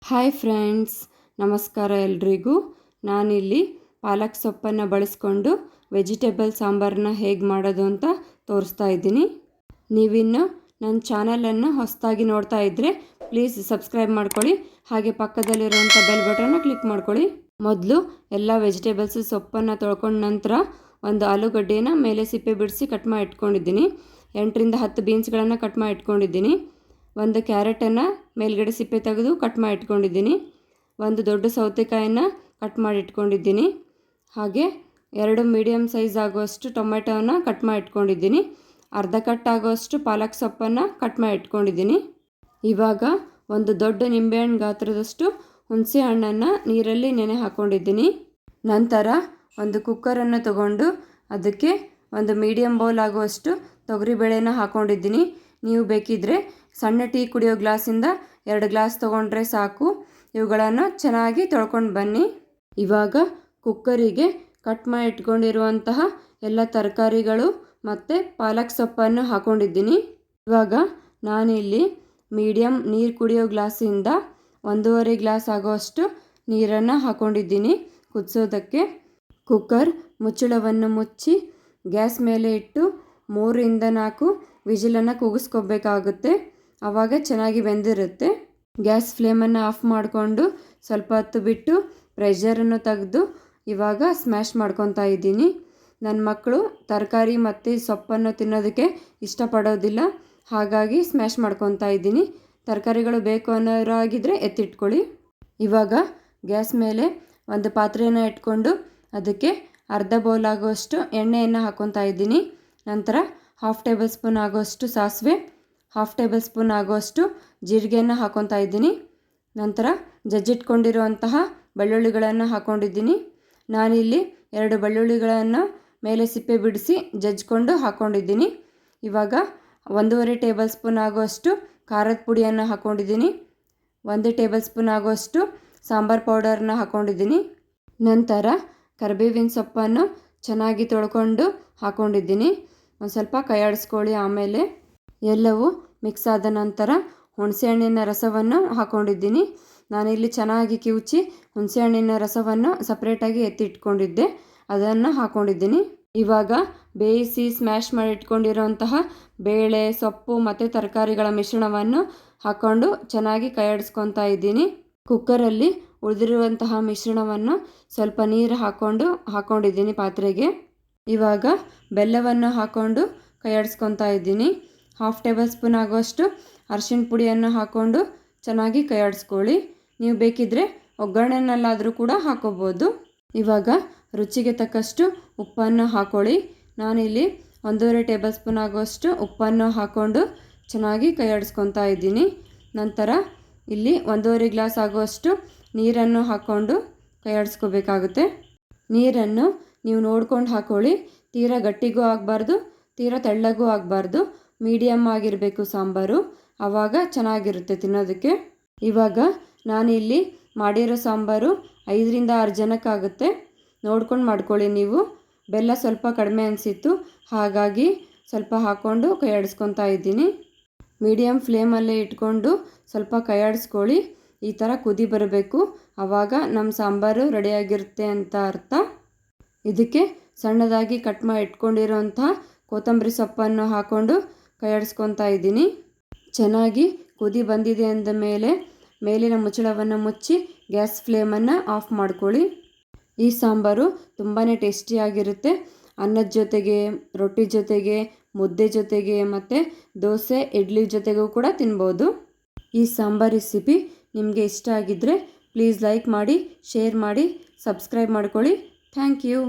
Hi friends, ನಮಸ್ಕಾರ ಎಲ್ರಿಗೂ. ನಾನಿಲ್ಲಿ ಪಾಲಕ್ ಸೊಪ್ಪನ್ನು ಬಳಸ್ಕೊಂಡು ವೆಜಿಟೇಬಲ್ ಸಾಂಬಾರನ್ನ ಹೇಗೆ ಮಾಡೋದು ಅಂತ ತೋರಿಸ್ತಾ ಇದ್ದೀನಿ. ನೀವಿನ್ನು ನನ್ನ ಚಾನಲನ್ನು ಹೊಸದಾಗಿ ನೋಡ್ತಾ ಇದ್ದರೆ ಪ್ಲೀಸ್ ಸಬ್ಸ್ಕ್ರೈಬ್ ಮಾಡ್ಕೊಳ್ಳಿ, ಹಾಗೆ ಪಕ್ಕದಲ್ಲಿರುವಂಥ ಬೆಲ್ ಬಟನ್ನ ಕ್ಲಿಕ್ ಮಾಡ್ಕೊಳ್ಳಿ. ಮೊದಲು ಎಲ್ಲ ವೆಜಿಟೇಬಲ್ಸ್ ಸೊಪ್ಪನ್ನು ತೊಳ್ಕೊಂಡ ನಂತರ ಒಂದು ಆಲೂಗಡ್ಡೆನ ಮೇಲೆ ಸಿಪ್ಪೆ ಬಿಡಿಸಿ ಕಟ್ ಮಾಡಿ ಇಟ್ಕೊಂಡಿದ್ದೀನಿ. 8ರಿಂದ 10 ಬೀನ್ಸ್ಗಳನ್ನು ಕಟ್ ಮಾಡಿ ಇಟ್ಕೊಂಡಿದ್ದೀನಿ. ಒಂದು ಕ್ಯಾರೆಟನ್ನು ಮೇಲ್ಗಡೆ ಸಿಪ್ಪೆ ತೆಗೆದು ಕಟ್ ಮಾಡಿ ಇಟ್ಕೊಂಡಿದ್ದೀನಿ. ಒಂದು ದೊಡ್ಡ ಸೌತೆಕಾಯನ್ನು ಕಟ್ ಮಾಡಿ ಇಟ್ಕೊಂಡಿದ್ದೀನಿ. ಹಾಗೆ 2 ಮೀಡಿಯಮ್ ಸೈಜ್ ಆಗುವಷ್ಟು ಟೊಮೆಟೋವನ್ನು ಕಟ್ ಮಾಡಿ ಇಟ್ಕೊಂಡಿದ್ದೀನಿ. ಅರ್ಧ ಕಟ್ ಆಗುವಷ್ಟು ಪಾಲಕ್ ಸೊಪ್ಪನ್ನು ಕಟ್ ಮಾಡಿ ಇಟ್ಕೊಂಡಿದ್ದೀನಿ. ಇವಾಗ ಒಂದು ದೊಡ್ಡ ನಿಂಬೆಹಣ್ಣು ಗಾತ್ರದಷ್ಟು ಹುಣಸೆ ಹಣ್ಣನ್ನು ನೀರಲ್ಲಿ ನೆನೆ ಹಾಕ್ಕೊಂಡಿದ್ದೀನಿ. ನಂತರ ಒಂದು ಕುಕ್ಕರನ್ನು ತಗೊಂಡು ಅದಕ್ಕೆ ಒಂದು ಮೀಡಿಯಮ್ ಬೌಲ್ ಆಗುವಷ್ಟು ತೊಗರಿಬೇಳೆನ ಹಾಕ್ಕೊಂಡಿದ್ದೀನಿ. ನೀವು ಬೇಕಿದ್ದರೆ ಸಣ್ಣ ಟೀ ಕುಡಿಯೋ ಗ್ಲಾಸಿಂದ 2 ಗ್ಲಾಸ್ ತೊಗೊಂಡ್ರೆ ಸಾಕು. ಇವುಗಳನ್ನು ಚೆನ್ನಾಗಿ ತೊಳ್ಕೊಂಡು ಬನ್ನಿ. ಇವಾಗ ಕುಕ್ಕರಿಗೆ ಕಟ್ ಮಾಡಿ ಇಟ್ಕೊಂಡಿರುವಂತಹ ಎಲ್ಲ ತರಕಾರಿಗಳು ಮತ್ತು ಪಾಲಕ್ ಸೊಪ್ಪನ್ನು ಹಾಕ್ಕೊಂಡಿದ್ದೀನಿ. ಇವಾಗ ನಾನಿಲ್ಲಿ ಮೀಡಿಯಮ್ ನೀರು ಕುಡಿಯೋ ಗ್ಲಾಸಿಂದ 1.5 ಗ್ಲಾಸ್ ಆಗೋಷ್ಟು ನೀರನ್ನು ಹಾಕ್ಕೊಂಡಿದ್ದೀನಿ ಕುದಿಸೋದಕ್ಕೆ. ಕುಕ್ಕರ್ ಮುಚ್ಚಳವನ್ನು ಮುಚ್ಚಿ ಗ್ಯಾಸ್ ಮೇಲೆ ಇಟ್ಟು 3ರಿಂದ 4 ವಿಜಿಲನ್ನು ಕೂಗಿಸ್ಕೋಬೇಕಾಗುತ್ತೆ. ಆವಾಗ ಚೆನ್ನಾಗಿ ಬೆಂದಿರುತ್ತೆ. ಗ್ಯಾಸ್ ಫ್ಲೇಮನ್ನು ಆಫ್ ಮಾಡಿಕೊಂಡು ಸ್ವಲ್ಪ ಹೊತ್ತು ಬಿಟ್ಟು ಪ್ರೆಷರನ್ನು ತೆಗೆದು ಇವಾಗ ಸ್ಮ್ಯಾಶ್ ಮಾಡ್ಕೊತಾ ಇದ್ದೀನಿ. ನನ್ನ ಮಕ್ಕಳು ತರಕಾರಿ ಮತ್ತು ಸೊಪ್ಪನ್ನು ತಿನ್ನೋದಕ್ಕೆ ಇಷ್ಟಪಡೋದಿಲ್ಲ, ಹಾಗಾಗಿ ಸ್ಮ್ಯಾಶ್ ಮಾಡ್ಕೊತಾ ಇದ್ದೀನಿ. ತರಕಾರಿಗಳು ಬೇಕು ಅನ್ನೋರಾಗಿದ್ದರೆ ಎತ್ತಿಟ್ಕೊಳ್ಳಿ. ಇವಾಗ ಗ್ಯಾಸ್ ಮೇಲೆ ಒಂದು ಪಾತ್ರೆಯನ್ನು ಇಟ್ಕೊಂಡು ಅದಕ್ಕೆ ಅರ್ಧ ಬೌಲ್ ಆಗುವಷ್ಟು ಎಣ್ಣೆಯನ್ನು ಹಾಕ್ಕೊತಾ ಇದ್ದೀನಿ. ನಂತರ 1/2 ಟೇಬಲ್ ಸ್ಪೂನ್ ಆಗುವಷ್ಟು ಸಾಸಿವೆ, 1/2 ಟೇಬಲ್ ಸ್ಪೂನ್ ಆಗುವಷ್ಟು ಜೀರಿಗೆಯನ್ನು ಹಾಕ್ಕೊತಾ ಇದ್ದೀನಿ. ನಂತರ ಜಜ್ಜಿಟ್ಕೊಂಡಿರುವಂತಹ ಬೆಳ್ಳುಳ್ಳಿಗಳನ್ನು ಹಾಕ್ಕೊಂಡಿದ್ದೀನಿ. ನಾನಿಲ್ಲಿ 2 ಬೆಳ್ಳುಳ್ಳಿಗಳನ್ನು ಮೇಲೆ ಸಿಪ್ಪೆ ಬಿಡಿಸಿ ಜಜ್ಜಿಕೊಂಡು ಹಾಕ್ಕೊಂಡಿದ್ದೀನಿ. ಇವಾಗ 1.5 ಟೇಬಲ್ ಸ್ಪೂನ್ ಆಗುವಷ್ಟು ಖಾರದ ಪುಡಿಯನ್ನು ಹಾಕ್ಕೊಂಡಿದ್ದೀನಿ. 1 ಟೇಬಲ್ ಸ್ಪೂನ್ ಆಗುವಷ್ಟು ಸಾಂಬಾರು ಪೌಡರನ್ನ ಹಾಕ್ಕೊಂಡಿದ್ದೀನಿ. ನಂತರ ಕರಿಬೇವಿನ ಸೊಪ್ಪನ್ನು ಚೆನ್ನಾಗಿ ತೊಳ್ಕೊಂಡು ಹಾಕ್ಕೊಂಡಿದ್ದೀನಿ. ಒಂದು ಸ್ವಲ್ಪ ಕೈ ಆಡಿಸ್ಕೊಳ್ಳಿ. ಆಮೇಲೆ ಎಲ್ಲವೂ ಮಿಕ್ಸ್ ಆದ ನಂತರ ಹುಣಸೆಹಣ್ಣಿನ ರಸವನ್ನು ಹಾಕ್ಕೊಂಡಿದ್ದೀನಿ. ನಾನಿಲ್ಲಿ ಚೆನ್ನಾಗಿ ಕಿವುಚಿ ಹುಣಸೆಹಣ್ಣಿನ ರಸವನ್ನು ಸಪ್ರೇಟಾಗಿ ಎತ್ತಿಟ್ಕೊಂಡಿದ್ದೆ, ಅದನ್ನು ಹಾಕ್ಕೊಂಡಿದ್ದೀನಿ. ಇವಾಗ ಬೇಯಿಸಿ ಸ್ಮ್ಯಾಶ್ ಮಾಡಿ ಇಟ್ಕೊಂಡಿರೋಂತಹ ಬೇಳೆ, ಸೊಪ್ಪು ಮತ್ತು ತರಕಾರಿಗಳ ಮಿಶ್ರಣವನ್ನು ಹಾಕ್ಕೊಂಡು ಚೆನ್ನಾಗಿ ಕೈ ಆಡಿಸ್ಕೊತಾ ಇದ್ದೀನಿ. ಕುಕ್ಕರಲ್ಲಿ ಉಳಿದಿರುವಂತಹ ಮಿಶ್ರಣವನ್ನು ಸ್ವಲ್ಪ ನೀರು ಹಾಕ್ಕೊಂಡಿದ್ದೀನಿ ಪಾತ್ರೆಗೆ. ಇವಾಗ ಬೆಲ್ಲವನ್ನು ಹಾಕ್ಕೊಂಡು ಕೈ ಆಡಿಸ್ಕೊತಾ ಇದ್ದೀನಿ. 1/2 ಟೇಬಲ್ ಸ್ಪೂನ್ ಆಗುವಷ್ಟು ಅರಿಶಿಣ ಪುಡಿಯನ್ನು ಹಾಕ್ಕೊಂಡು ಚೆನ್ನಾಗಿ ಕೈ ಆಡಿಸ್ಕೊಳ್ಳಿ. ನೀವು ಬೇಕಿದ್ದರೆ ಒಗ್ಗರಣೆನಲ್ಲಾದರೂ ಕೂಡ ಹಾಕ್ಕೋಬೋದು. ಇವಾಗ ರುಚಿಗೆ ತಕ್ಕಷ್ಟು ಉಪ್ಪನ್ನು ಹಾಕ್ಕೊಳ್ಳಿ. ನಾನಿಲ್ಲಿ 1.5 ಟೇಬಲ್ ಸ್ಪೂನ್ ಆಗುವಷ್ಟು ಉಪ್ಪನ್ನು ಹಾಕ್ಕೊಂಡು ಚೆನ್ನಾಗಿ ಕೈ ಆಡಿಸ್ಕೊತಾ ಇದ್ದೀನಿ. ನಂತರ ಇಲ್ಲಿ 1.5 ಗ್ಲಾಸ್ ಆಗುವಷ್ಟು ನೀರನ್ನು ಹಾಕ್ಕೊಂಡು ಕೈ ಆಡಿಸ್ಕೋಬೇಕಾಗುತ್ತೆ. ನೀರನ್ನು ನೀವು ನೋಡ್ಕೊಂಡು ಹಾಕ್ಕೊಳ್ಳಿ. ತೀರಾ ಗಟ್ಟಿಗೂ ಆಗಬಾರ್ದು, ತೀರಾ ತೆಳ್ಳಗೂ ಆಗಬಾರ್ದು, ಮೀಡಿಯಮ್ ಆಗಿರಬೇಕು ಸಾಂಬಾರು. ಆವಾಗ ಚೆನ್ನಾಗಿರುತ್ತೆ ತಿನ್ನೋದಕ್ಕೆ. ಇವಾಗ ನಾನಿಲ್ಲಿ ಮಾಡಿರೋ ಸಾಂಬಾರು 5ರಿಂದ 6 ಜನಕ್ಕಾಗುತ್ತೆ. ನೋಡ್ಕೊಂಡು ಮಾಡ್ಕೊಳ್ಳಿ ನೀವು. ಬೆಲ್ಲ ಸ್ವಲ್ಪ ಕಡಿಮೆ ಅನಿಸಿತ್ತು, ಹಾಗಾಗಿ ಸ್ವಲ್ಪ ಹಾಕ್ಕೊಂಡು ಕೈ ಆಡಿಸ್ಕೊತಾ ಇದ್ದೀನಿ. ಮೀಡಿಯಮ್ ಫ್ಲೇಮಲ್ಲೇ ಇಟ್ಕೊಂಡು ಸ್ವಲ್ಪ ಕೈ ಆಡಿಸ್ಕೊಳ್ಳಿ. ಈ ಥರ ಕುದಿ ಬರಬೇಕು, ಆವಾಗ ನಮ್ಮ ಸಾಂಬಾರು ರೆಡಿಯಾಗಿರುತ್ತೆ ಅಂತ ಅರ್ಥ. ಇದಕ್ಕೆ ಸಣ್ಣದಾಗಿ ಕಟ್ ಮಾಡಿ ಇಟ್ಕೊಂಡಿರೋಂಥ ಕೊತ್ತಂಬರಿ ಸೊಪ್ಪನ್ನು ಹಾಕ್ಕೊಂಡು ಕೈ ಆಡಿಸ್ಕೊತಾ ಇದ್ದೀನಿ. ಚೆನ್ನಾಗಿ ಕುದಿ ಬಂದಿದೆ ಅಂದ ಮೇಲೆ ಮೇಲಿನ ಮುಚ್ಚಳವನ್ನು ಮುಚ್ಚಿ ಗ್ಯಾಸ್ ಫ್ಲೇಮನ್ನು ಆಫ್ ಮಾಡ್ಕೊಳ್ಳಿ. ಈ ಸಾಂಬಾರು ತುಂಬಾ ಟೇಸ್ಟಿಯಾಗಿರುತ್ತೆ. ಅನ್ನದ ಜೊತೆಗೆ, ರೊಟ್ಟಿ ಜೊತೆಗೆ, ಮುದ್ದೆ ಜೊತೆಗೆ ಮತ್ತು ದೋಸೆ, ಇಡ್ಲಿ ಜೊತೆಗೂ ಕೂಡ ತಿನ್ಬೋದು. ಈ ಸಾಂಬಾರು ರೆಸಿಪಿ ನಿಮಗೆ ಇಷ್ಟ ಆಗಿದ್ದರೆ ಪ್ಲೀಸ್ ಲೈಕ್ ಮಾಡಿ, ಶೇರ್ ಮಾಡಿ, ಸಬ್ಸ್ಕ್ರೈಬ್ ಮಾಡ್ಕೊಳ್ಳಿ. Thank you.